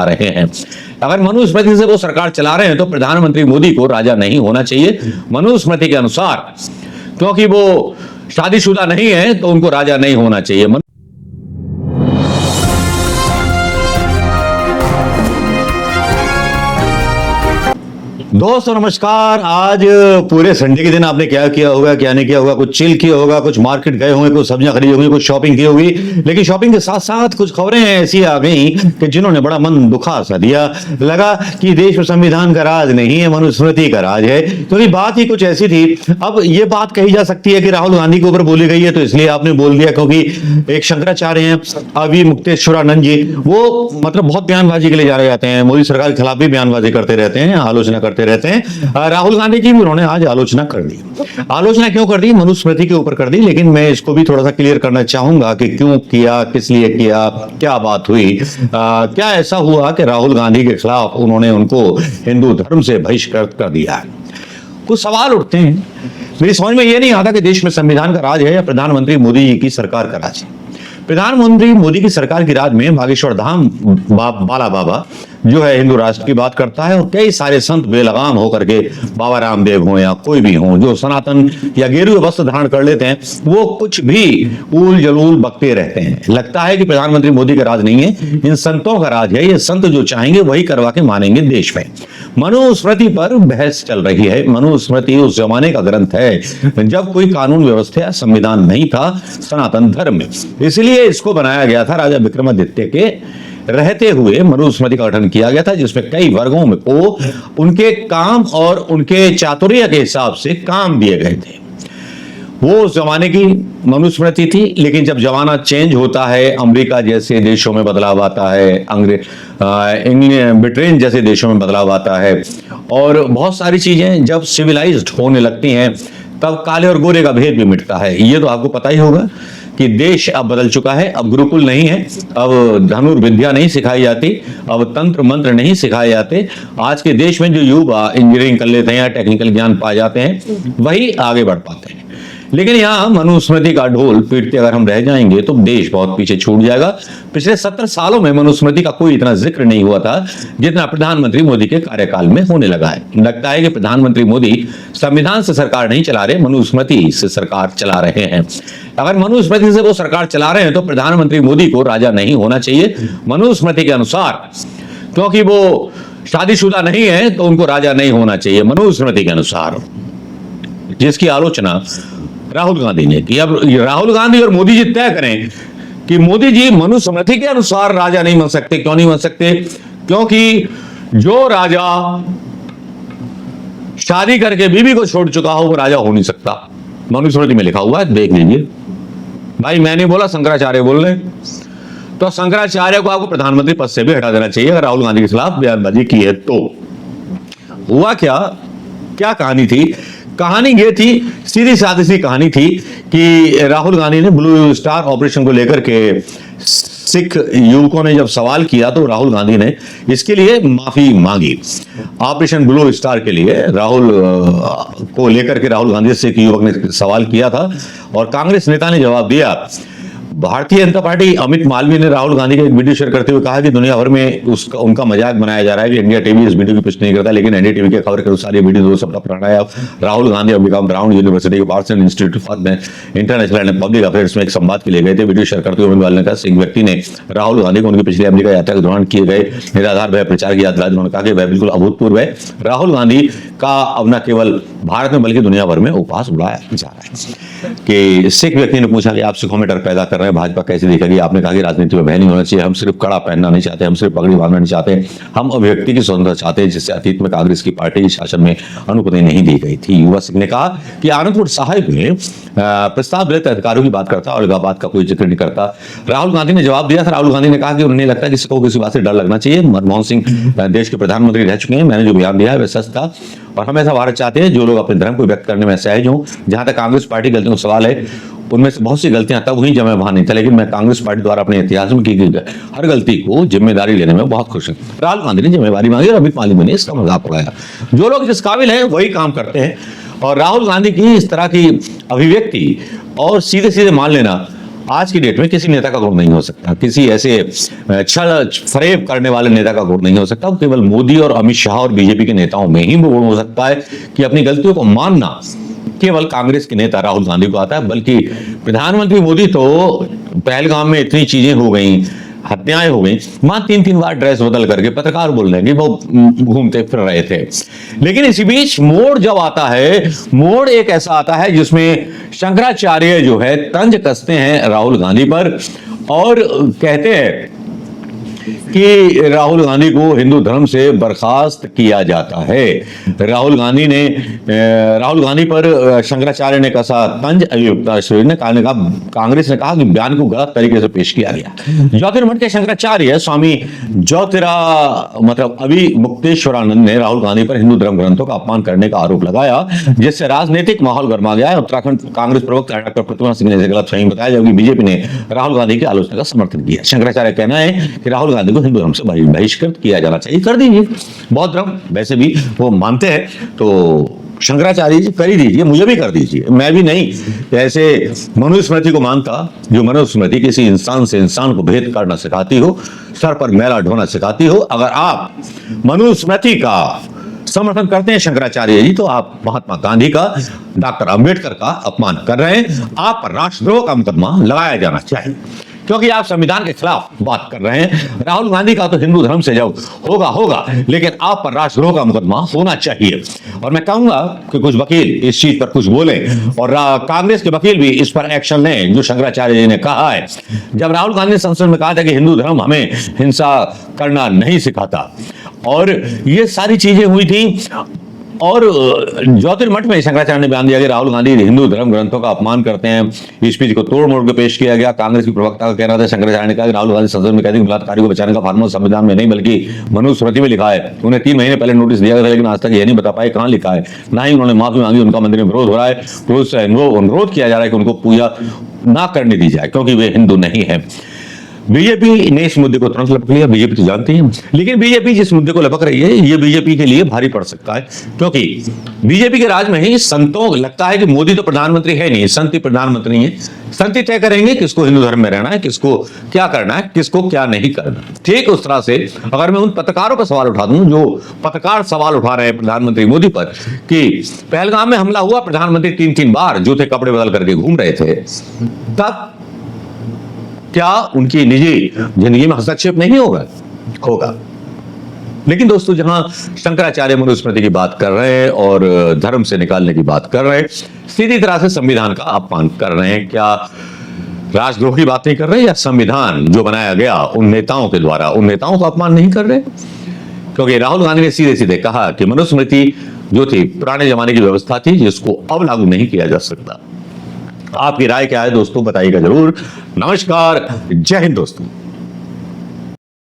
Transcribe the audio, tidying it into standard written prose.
रहे हैं। अगर मनुस्मृति से वो सरकार चला रहे हैं तो प्रधानमंत्री मोदी को राजा नहीं होना चाहिए मनुस्मृति के अनुसार, क्योंकि वो शादीशुदा नहीं है तो उनको राजा नहीं होना चाहिए। दोस्तों नमस्कार। आज पूरे संडे के दिन आपने क्या किया होगा, क्या नहीं किया होगा? कुछ चिल किया होगा, कुछ मार्केट गए होंगे, कुछ सब्जियां खरीदी होंगी, कुछ शॉपिंग की होगी। लेकिन शॉपिंग के साथ साथ कुछ खबरें ऐसी आ गई कि जिन्होंने बड़ा मन दुखा सा दिया। लगा कि देश में संविधान का राज नहीं है, मनुस्मृति का राज है। क्योंकि बात ही कुछ ऐसी थी। अब ये बात कही जा सकती है कि राहुल गांधी के ऊपर बोली गई है तो इसलिए आपने बोल दिया, क्योंकि एक शंकराचार्य हैं अभी मुक्तेश्वरानंद जी, वो मतलब बहुत बयानबाजी के लिए जाने जाते हैं, मोदी सरकार के खिलाफ भी बयानबाजी करते रहते हैं, आलोचना करते रहते हैं। राहुल गांधी की भी उन्होंने आज आलोचना कर दी। आलोचना क्यों कर दी? मनुस्मृति के ऊपर कर दी। लेकिन मैं इसको भी थोड़ा सा क्लियर करना चाहूंगा कि क्यों किया, किस लिए किया, क्या बात हुई, क्या ऐसा हुआ कि राहुल गांधी के खिलाफ उन्होंने उनको हिंदू धर्म से बहिष्कृत कर दिया। कुछ सवाल उठते हैं। मेरी समझ में यह नहीं आता कि देश में संविधान का राज है या प्रधानमंत्री मोदी जी की सरकार का राज है। प्रधानमंत्री मोदी की सरकार की राज में बागेश्वर धाम बाला बाबा जो है हिंदू राष्ट्र की बात करता है, और कई सारे संत बेलगाम होकर के, बाबा रामदेव हो या कोई भी हो, जो सनातन या गेरुए वस्त्र धारण कर लेते हैं, वो कुछ भी उल जलूल बकते रहते हैं। लगता है कि प्रधानमंत्री मोदी का राज नहीं है, इन संतों का राज है। ये संत जो चाहेंगे वही करवा के मानेंगे देश में। मनुस्मृति पर बहस चल रही है। मनुस्मृति उस जमाने का ग्रंथ है जब कोई कानून व्यवस्था या संविधान नहीं था सनातन धर्म में, इसलिए इसको बनाया गया था। राजा विक्रमादित्य के रहते हुए मनुस्मृति का गठन किया गया था, जिसमें कई वर्गों में को उनके काम और उनके चातुर्य के हिसाब से काम दिए गए थे। वो उस जमाने की मनुस्मृति थी। लेकिन जब जमाना चेंज होता है, अमेरिका जैसे देशों में बदलाव आता है, इंग्लैंड ब्रिटेन जैसे देशों में बदलाव आता है, और बहुत सारी चीजें जब सिविलाइज्ड होने लगती हैं, तब काले और गोरे का भेद भी मिटता है। ये तो आपको पता ही होगा कि देश अब बदल चुका है। अब गुरुकुल नहीं है, अब धनुर्विद्या नहीं सिखाई जाती, अब तंत्र मंत्र नहीं सिखाए जाते। आज के देश में जो युवा इंजीनियरिंग कर लेते हैं या टेक्निकल ज्ञान पा जाते हैं, वही आगे बढ़ पाते हैं। लेकिन यहाँ मनुस्मृति का ढोल पीटते अगर हम रह जाएंगे तो देश बहुत पीछे छूट जाएगा। पिछले 70 सालों में मनुस्मृति का कोई इतना जिक्र नहीं हुआ था जितना प्रधानमंत्री मोदी के कार्यकाल में होने लगा है। लगता है कि प्रधानमंत्री मोदी संविधान से सरकार नहीं चला रहे, मनुस्मृति से सरकार चला रहे हैं। अगर मनुस्मृति से वो सरकार चला रहे हैं तो प्रधानमंत्री मोदी को राजा नहीं होना चाहिए मनुस्मृति के अनुसार, क्योंकि वो शादीशुदा नहीं है तो उनको राजा नहीं होना चाहिए मनुस्मृति के अनुसार, जिसकी आलोचना राहुल गांधी ने की। अब राहुल गांधी और मोदी जी तय करें कि मोदी जी मनुस्मृति के अनुसार राजा नहीं बन सकते। क्यों नहीं बन सकते? क्योंकि जो राजा शादी करके बीवी को छोड़ चुका हो वो राजा हो नहीं सकता। मनुस्मृति में लिखा हुआ है, देख लीजिए। भाई मैंने बोला, शंकराचार्य बोल रहे, तो शंकराचार्य को आपको प्रधानमंत्री पद से भी हटा देना चाहिए अगर राहुल गांधी के खिलाफ बयानबाजी की है तो। हुआ क्या कहानी थी? कहानी ये थी, सीधी सादी सी कहानी थी कि राहुल गांधी ने ब्लू स्टार ऑपरेशन को लेकर के सिख युवकों ने जब सवाल किया तो राहुल गांधी ने इसके लिए माफी मांगी। ऑपरेशन ब्लू स्टार के लिए राहुल को लेकर के राहुल गांधी से एक युवक ने सवाल किया था और कांग्रेस नेता ने जवाब दिया। भारतीय जनता पार्टी अमित मालवीय ने राहुल गांधी का एक वीडियो शेयर करते हुए कहा कि दुनिया भर में उनका मजाक बनाया जा रहा है कि इंडिया टीवी इस वीडियो की पुष्टि नहीं करता, लेकिन एनडीटीवी की खबर के अनुसार ये वीडियो 2 सप्ताह पुराना है। Rahul Gandhi America Brown University के Parson institute for international and public affairs में एक संवाद के लिए गए थे। वीडियो शेयर करते हुए अमित मालवीय ने कहा एक व्यक्ति ने राहुल गांधी को उनकी पिछली अमेरिका यात्रा के दौरान किए गए निराधार भय प्रचार की याद दिलाई। उन्होंने कहा कि वह बिल्कुल अभूतपूर्व है। राहुल गांधी का अब न केवल भारत में बल्कि दुनिया भर में उपहास उड़ाया जा रहा है। कि सिख व्यक्ति ने पूछा कि आप सिखों में डर पैदा कर रहे हैं, भाजपा कैसे दिखेगी? आपने कहा कि राजनीति में भय नहीं होना चाहिए, हम सिर्फ कड़ा पहनना नहीं चाहते, हम सिर्फ पगड़ी बांधना नहीं चाहते, हम अभिव्यक्ति की स्वतंत्रता चाहते हैं जिससे अतीत में कांग्रेस की पार्टी के शासन में अनुमति नहीं दी गई थी। युवा सिख ने कहा कि आनंदपुर साहिब में प्रस्ताव रहित अधिकारों की बात करता और औरंगाबाद का कोई जिक्र नहीं करता। राहुल गांधी ने जवाब दिया था। राहुल गांधी ने कहा कि उन्हें लगता है कि सिखों को किसी बात से डर लगना चाहिए। मनमोहन सिंह देश के प्रधानमंत्री रह चुके हैं, मैंने जो बयान दिया है वह सच था और हम ऐसा भारत चाहते हैं जो लोग अपने धर्म को व्यक्त करने में सहज हों। जहां तक कांग्रेस पार्टी गलतियों का सवाल है, उनमें से बहुत सी गलतियां तब हुई जब मैं वहां नहीं था, लेकिन मैं कांग्रेस पार्टी द्वारा अपने इतिहास में की गई हर गलती को जिम्मेदारी लेने में बहुत खुश हूं। राहुल गांधी ने जिम्मेदारी मांगी और अमित मालवीय ने इसका मजाक उड़ाया। जो लोग जिस काबिल हैं वही काम करते हैं, और राहुल गांधी की इस तरह की अभिव्यक्ति और सीधे सीधे मान लेना आज की डेट में किसी नेता का गुण नहीं हो सकता, किसी ऐसे छल फरेब करने वाले नेता का गुण नहीं हो सकता। केवल मोदी और अमित शाह और बीजेपी के नेताओं में ही वो गुण हो सकता है कि अपनी गलतियों को मानना केवल कांग्रेस के नेता राहुल गांधी को आता है। बल्कि प्रधानमंत्री मोदी तो पहलगाम में इतनी चीजें हो गई, हत्याएं हो गई, वहां 3-3 बार ड्रेस बदल करके पत्रकार बोल रहे हैं कि वो घूमते फिर रहे थे। लेकिन इसी बीच मोड़ जब आता है, मोड़ एक ऐसा आता है जिसमें शंकराचार्य जो है तंज कसते हैं राहुल गांधी पर और कहते हैं कि राहुल गांधी को हिंदू धर्म से बर्खास्त किया जाता है। राहुल गांधी पर शंकराचार्य ने कसा तंज। ने कहा, कांग्रेस ने कहा कि बयान को गलत तरीके से पेश किया गया। ज्योतिर्मठ के शंकराचार्य स्वामी अभी मुक्तेश्वरानंद ने राहुल गांधी पर हिंदू धर्म ग्रंथों का अपमान करने का आरोप लगाया, जिससे राजनीतिक माहौल गर्मा गया है। उत्तराखंड कांग्रेस प्रवक्ता डॉक्टर प्रतिमा सिंह ने गलतफहमी बताया, जबकि बीजेपी ने राहुल गांधी की आलोचना का समर्थन किया। शंकराचार्य का कहना है कि राहुल गांधी को हिंदू धर्म से बहिष्कृत किया जाना चाहिए। कर दीजिए, बौद्ध धर्म वैसे भी वो मानते हैं, तो शंकराचार्य जी कर ही दीजिए, मुझे भी कर दीजिए। मैं भी नहीं ऐसे मनुस्मृति को मानता, जो मनुस्मृति किसी इंसान से इंसान को भेद करना सिखाती हो, सर पर मैला ढोना सिखाती हो। अगर आप मनुस्मृति का समर्थन करते हैं शंकराचार्य जी, तो आप महात्मा गांधी का, डॉक्टर अंबेडकर का अपमान कर रहे हैं। आप पर राष्ट्रद्रोह का मुकदमा लगाया जाना चाहिए, क्योंकि आप संविधान के खिलाफ बात कर रहे हैं। राहुल गांधी का तो हिंदू धर्म से जब होगा, लेकिन आप पर राष्ट्रद्रोह का मुकदमा होना चाहिए। और मैं कहूंगा कि कुछ वकील इस चीज पर कुछ बोले और कांग्रेस के वकील भी इस पर एक्शन लें, जो शंकराचार्य जी ने कहा है। जब राहुल गांधी ने संसद में कहा था कि हिंदू धर्म हमें हिंसा करना नहीं सिखाता, और ये सारी चीजें हुई थी, और ज्योतिर्मठ में शंकराचार्य ने बयान दिया कि राहुल गांधी हिंदू धर्म ग्रंथों का अपमान करते हैं। इस स्पीच को तोड़ मोड़ के पेश किया गया। कांग्रेस की प्रवक्ता का कहना था, शंकराचार्य ने कहा कि राहुल गांधी संसद में कहते हैं बलात्कारी को बचाने का फार्मूला संविधान में नहीं बल्कि मनुस्मृति में लिखा है। उन्हें 3 महीने पहले नोटिस दिया गया था, लेकिन आज तक यह नहीं बता पाए कहां लिखा है। ना ही उन्होंने माफी मांगी। उनका मंदिर में विरोध हो रहा है, अनुरोध किया जा रहा है कि उनको पूजा ना करने दी जाए, क्योंकि वे हिंदू नहीं है। बीजेपी ने इस मुद्दे को तुरंत लपक लिया। बीजेपी तो जानती है, लेकिन बीजेपी जिस मुद्दे को लपक रही है, ये बीजेपी के लिए भारी पड़ सकता है, क्योंकि बीजेपी के राज में ही संतों लगता है कि मोदी तो प्रधानमंत्री है नहीं, संत ही प्रधानमंत्री है। संत ही तय करेंगे किसको हिंदू धर्म में रहना है, किसको क्या करना है, किसको क्या नहीं करना। ठीक उस तरह से अगर मैं उन पत्रकारों पर सवाल उठा दूं, जो पत्रकार सवाल उठा रहे हैं प्रधानमंत्री मोदी पर कि पहलगाम में हमला हुआ, प्रधानमंत्री 3-3 बार जूते कपड़े बदल करके घूम रहे थे, तब क्या उनकी निजी जिंदगी में हस्तक्षेप नहीं होगा। लेकिन दोस्तों, जहां शंकराचार्य मनुस्मृति की बात कर रहे हैं और धर्म से निकालने की बात कर रहे हैं, सीधी तरह से संविधान का अपमान कर रहे हैं। क्या राजद्रोह की बात नहीं कर रहे, या संविधान जो बनाया गया उन नेताओं के द्वारा, उन नेताओं का अपमान नहीं कर रहे? क्योंकि राहुल गांधी ने सीधे सीधे कहा कि मनुस्मृति जो थी पुराने जमाने की व्यवस्था थी, जिसको अब लागू नहीं किया जा सकता। आपकी राय क्या है दोस्तों, बताइएगा जरूर। नमस्कार, जय हिंद दोस्तों।